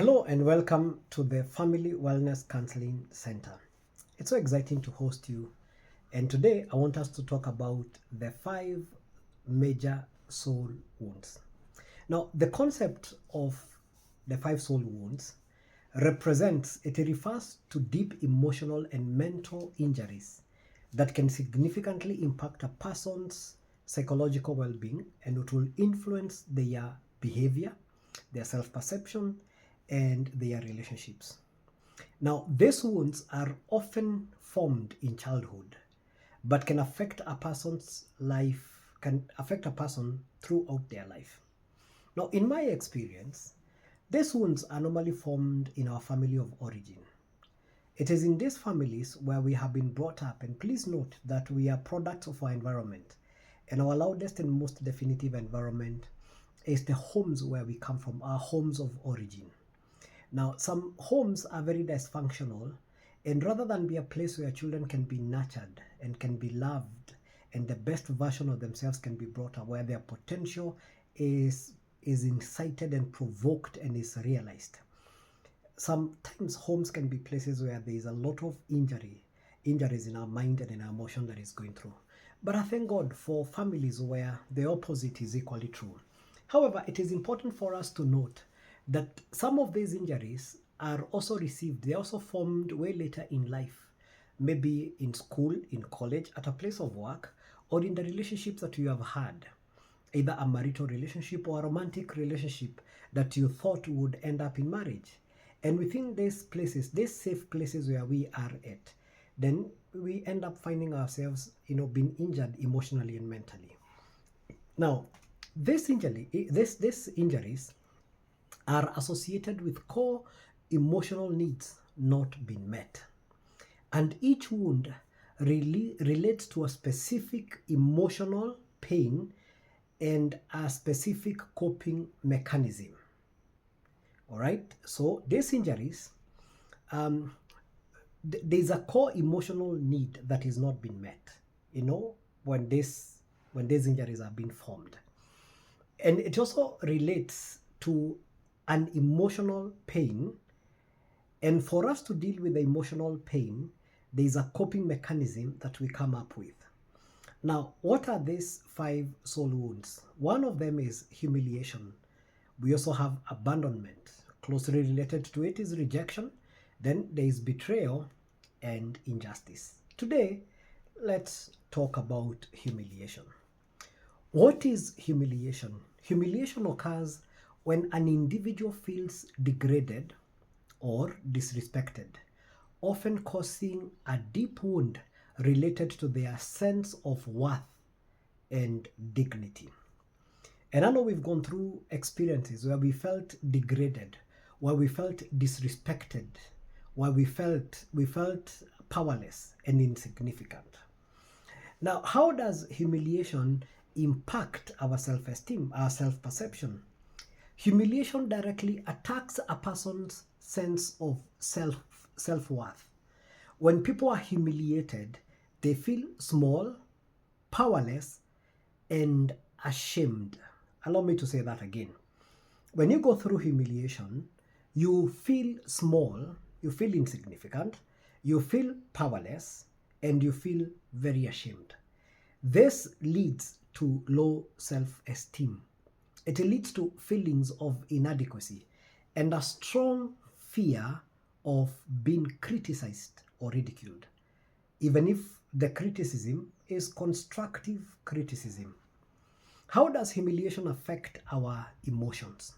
Hello and welcome to the Family Wellness Counseling Center. It's so exciting to host you. And today I want us to talk about the 5 major soul wounds. Now, the concept of the 5 soul wounds it refers to deep emotional and mental injuries that can significantly impact a person's psychological well-being, and it will influence their behavior, their self-perception, and their relationships. Now, these wounds are often formed in childhood, but can affect a person throughout their life. Now, in my experience, these wounds are normally formed in our family of origin. It is in these families where we have been brought up, and please note that we are products of our environment, and our loudest and most definitive environment is the homes where we come from, our homes of origin. Now, some homes are very dysfunctional, and rather than be a place where children can be nurtured and can be loved, and the best version of themselves can be brought out, where their potential is incited and provoked and is realized. Sometimes homes can be places where there is a lot of injuries in our mind and in our emotion that is going through. But I thank God for families where the opposite is equally true. However, it is important for us to note that some of these injuries are also received, they're also formed way later in life, maybe in school, in college, at a place of work, or in the relationships that you have had, either a marital relationship or a romantic relationship that you thought would end up in marriage. And within these places, these safe places where we are at, then we end up finding ourselves, being injured emotionally and mentally. Now, these injuries are associated with core emotional needs not being met. And each wound relates to a specific emotional pain and a specific coping mechanism. All right, so these injuries, there's a core emotional need that is not being met, when these injuries are being formed. And it also relates to an emotional pain, and for us to deal with the emotional pain, there is a coping mechanism that we come up with. Now, what are these 5 soul wounds? One of them is humiliation. We also have abandonment. Closely related to it is rejection. Then there is betrayal and injustice. Today, let's talk about humiliation. What is humiliation? Humiliation occurs when an individual feels degraded or disrespected, often causing a deep wound related to their sense of worth and dignity. And I know we've gone through experiences where we felt degraded, where we felt disrespected, where we felt powerless and insignificant. Now, how does humiliation impact our self-esteem, our self-perception? Humiliation directly attacks a person's sense of self-worth. When people are humiliated, they feel small, powerless, and ashamed. Allow me to say that again. When you go through humiliation, you feel small, you feel insignificant, you feel powerless, and you feel very ashamed. This leads to low self-esteem. It leads to feelings of inadequacy and a strong fear of being criticized or ridiculed, even if the criticism is constructive criticism. How does humiliation affect our emotions?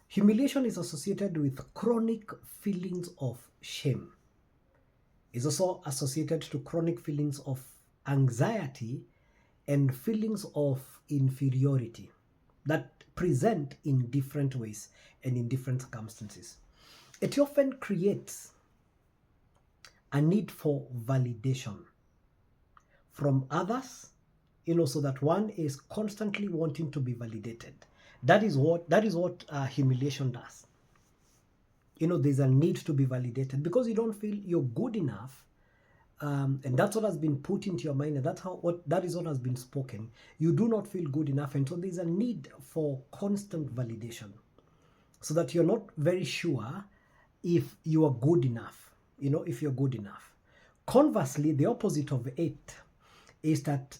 Humiliation is associated with chronic feelings of shame. It's also associated to chronic feelings of anxiety and feelings of inferiority that present in different ways and in different circumstances. It often creates a need for validation from others, so that one is constantly wanting to be validated. That is what humiliation does. There's a need to be validated because you don't feel you're good enough. And that's what has been put into your mind, and that is what has been spoken. You do not feel good enough, and so there's a need for constant validation. so that you're not very sure if you are good enough, if you're good enough. Conversely, the opposite of it is that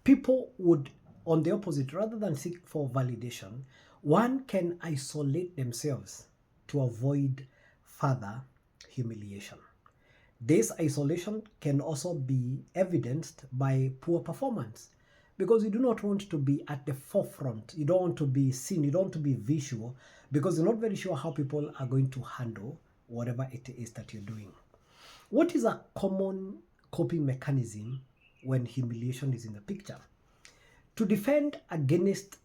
people would, on the opposite, rather than seek for validation, one can isolate themselves to avoid further humiliation. This isolation can also be evidenced by poor performance, because you do not want to be at the forefront. You don't want to be seen. You don't want to be visual, because you're not very sure how people are going to handle whatever it is that you're doing. What is a common coping mechanism when humiliation is in the picture? To defend against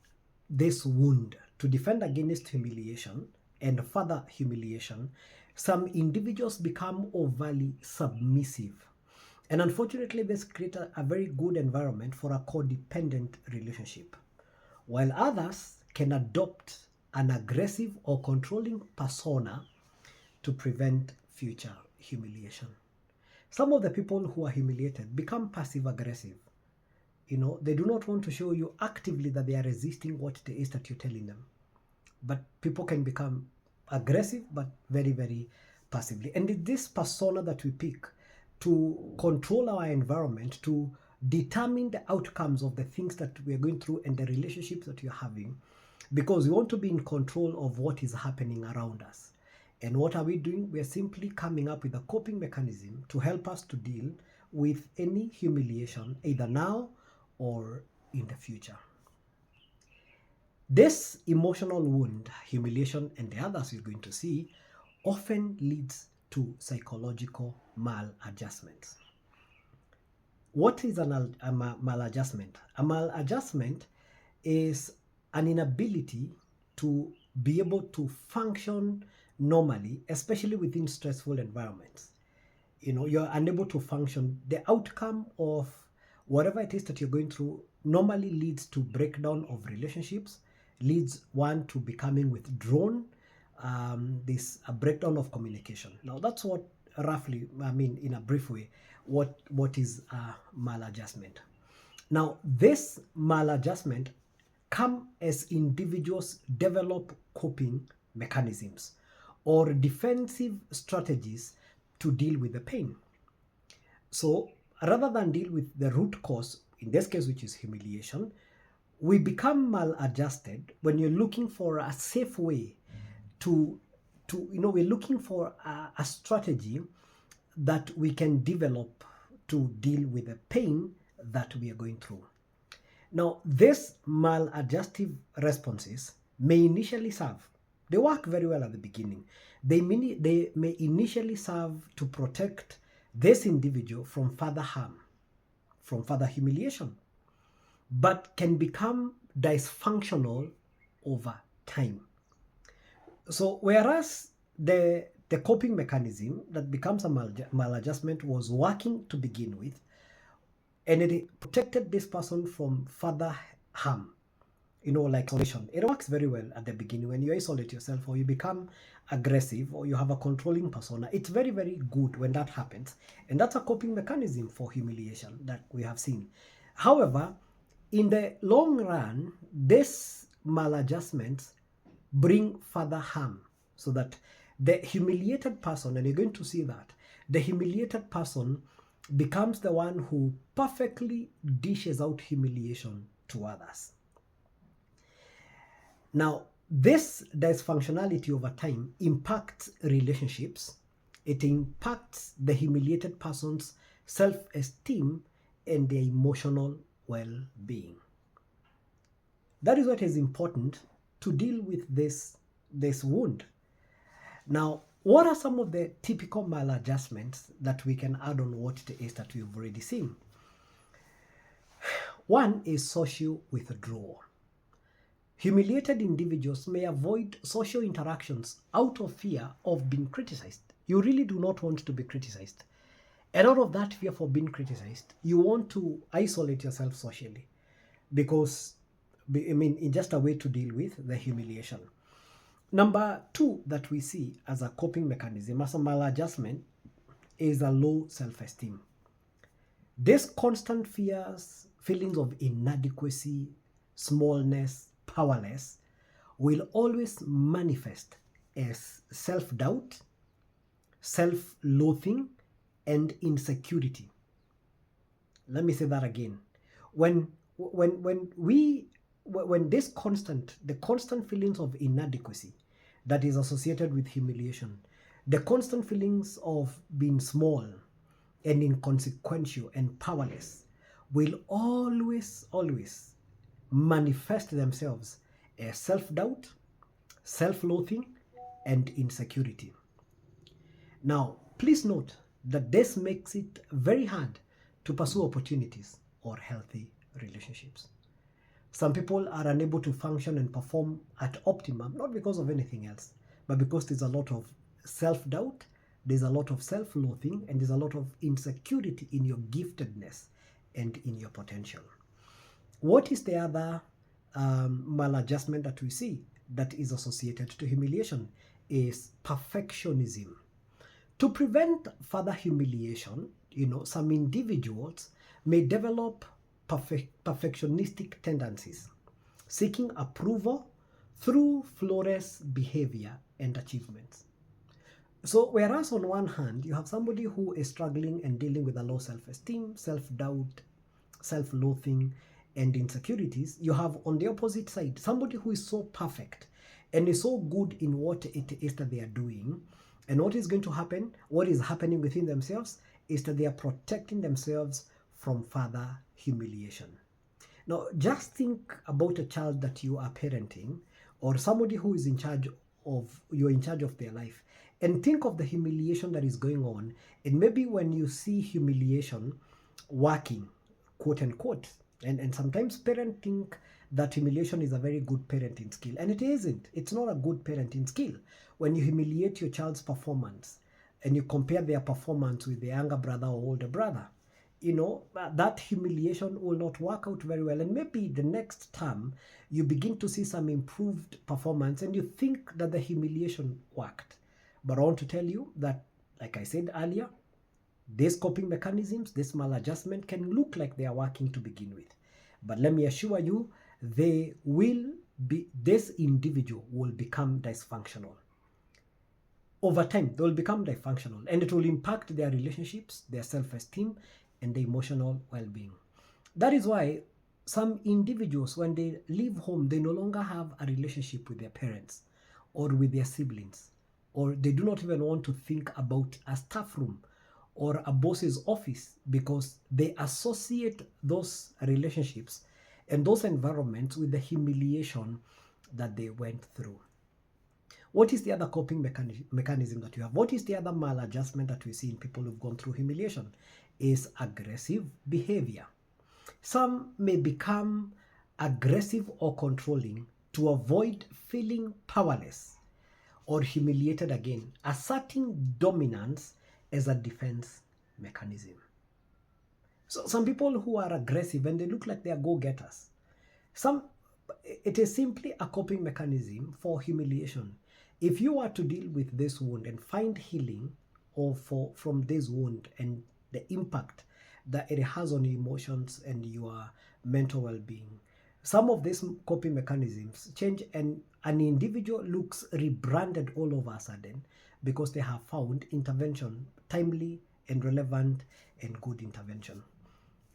this wound, to defend against humiliation and further humiliation, some individuals become overly submissive. And unfortunately, this creates a very good environment for a codependent relationship, while others can adopt an aggressive or controlling persona to prevent future humiliation. Some of the people who are humiliated become passive aggressive. They do not want to show you actively that they are resisting what it is that you're telling them. But people can become aggressive, but very, very passively. And it's this persona that we pick to control our environment, to determine the outcomes of the things that we are going through and the relationships that you're having, because we want to be in control of what is happening around us. And what are we doing? We are simply coming up with a coping mechanism to help us to deal with any humiliation, either now or in the future. This emotional wound, humiliation, and the others you're going to see often leads to psychological maladjustments. What is a maladjustment? A maladjustment is an inability to be able to function normally, especially within stressful environments. You're unable to function. The outcome of whatever it is that you're going through normally leads to breakdown of relationships, leads one to becoming withdrawn, a breakdown of communication. Now that's what roughly, in a brief way, what is maladjustment. Now this maladjustment come as individuals develop coping mechanisms or defensive strategies to deal with the pain. So rather than deal with the root cause, in this case, which is humiliation, we become maladjusted when you're looking for a safe way to we're looking for a strategy that we can develop to deal with the pain that we are going through. Now, these maladjustive responses may initially serve. They work very well at the beginning. They may initially serve to protect this individual from further harm, from further humiliation, but can become dysfunctional over time. So whereas the coping mechanism that becomes a maladjustment was working to begin with, and it protected this person from further harm, like isolation. It works very well at the beginning when you isolate yourself or you become aggressive or you have a controlling persona. It's very, very good when that happens. And that's a coping mechanism for humiliation that we have seen. However, in the long run, this maladjustments bring further harm, so that the humiliated person, and you're going to see that, the humiliated person becomes the one who perfectly dishes out humiliation to others. Now, this dysfunctionality over time impacts relationships. It impacts the humiliated person's self-esteem and their emotional well-being. That is what is important to deal with this wound. Now, what are some of the typical maladjustments that we can add on what it is that we've already seen? One is social withdrawal. Humiliated individuals may avoid social interactions out of fear of being criticized. You really do not want to be criticized. And out of that fear for being criticized, you want to isolate yourself socially, because, it's just a way to deal with the humiliation. Number two that we see as a coping mechanism, as a maladjustment, is a low self-esteem. This constant feelings of inadequacy, smallness, powerless, will always manifest as self-doubt, self-loathing, and insecurity. Let me say that again. When this the constant feelings of inadequacy that is associated with humiliation, the constant feelings of being small and inconsequential and powerless will always manifest themselves as self-doubt, self-loathing, and insecurity. Now, please note that this makes it very hard to pursue opportunities or healthy relationships. Some people are unable to function and perform at optimum, not because of anything else, but because there's a lot of self-doubt, there's a lot of self-loathing, and there's a lot of insecurity in your giftedness and in your potential. What is the other maladjustment that we see that is associated to humiliation? Is perfectionism. To prevent further humiliation, some individuals may develop perfectionistic tendencies, seeking approval through flawless behavior and achievements. So whereas on one hand, you have somebody who is struggling and dealing with a low self-esteem, self-doubt, self-loathing, and insecurities, you have on the opposite side somebody who is so perfect and is so good in what it is that they are doing. And what is going to happen, what is happening within themselves, is that they are protecting themselves from further humiliation. Now, just think about a child that you are parenting, or somebody who is you're in charge of their life, and think of the humiliation that is going on. And maybe when you see humiliation working, quote unquote, and sometimes parents think that humiliation is a very good parenting skill, and it isn't. It's not a good parenting skill. When you humiliate your child's performance and you compare their performance with their younger brother or older brother, that humiliation will not work out very well. And maybe the next term you begin to see some improved performance and you think that the humiliation worked. But I want to tell you that, like I said earlier, these coping mechanisms, this maladjustment can look like they are working to begin with. But let me assure you, this individual will become dysfunctional. Over time, they will become dysfunctional, and it will impact their relationships, their self-esteem, and their emotional well-being. That is why some individuals, when they leave home, they no longer have a relationship with their parents or with their siblings, or they do not even want to think about a staff room or a boss's office, because they associate those relationships and those environments with the humiliation that they went through. What is the other coping mechanism that you have? What is the other maladjustment that we see in people who've gone through humiliation? Is aggressive behavior. Some may become aggressive or controlling to avoid feeling powerless or humiliated again, asserting dominance as a defense mechanism. So some people who are aggressive and they look like they are go-getters, it is simply a coping mechanism for humiliation. If you are to deal with this wound and find healing from this wound and the impact that it has on your emotions and your mental well-being, some of these coping mechanisms change, and an individual looks rebranded all over a sudden because they have found intervention, timely and relevant and good intervention.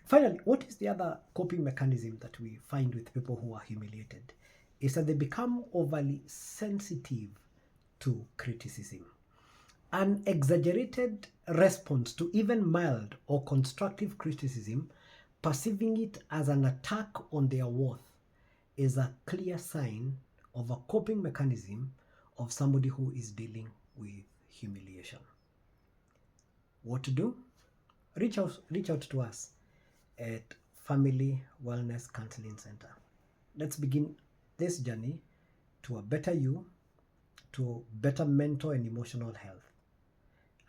Finally, what is the other coping mechanism that we find with people who are humiliated? Is that they become overly sensitive to criticism. An exaggerated response to even mild or constructive criticism, perceiving it as an attack on their worth, is a clear sign of a coping mechanism of somebody who is dealing with humiliation. What to do? Reach out to us at Family Wellness Counseling Center. Let's begin this journey to a better you, to better mental and emotional health.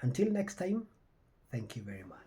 Until next time, thank you very much.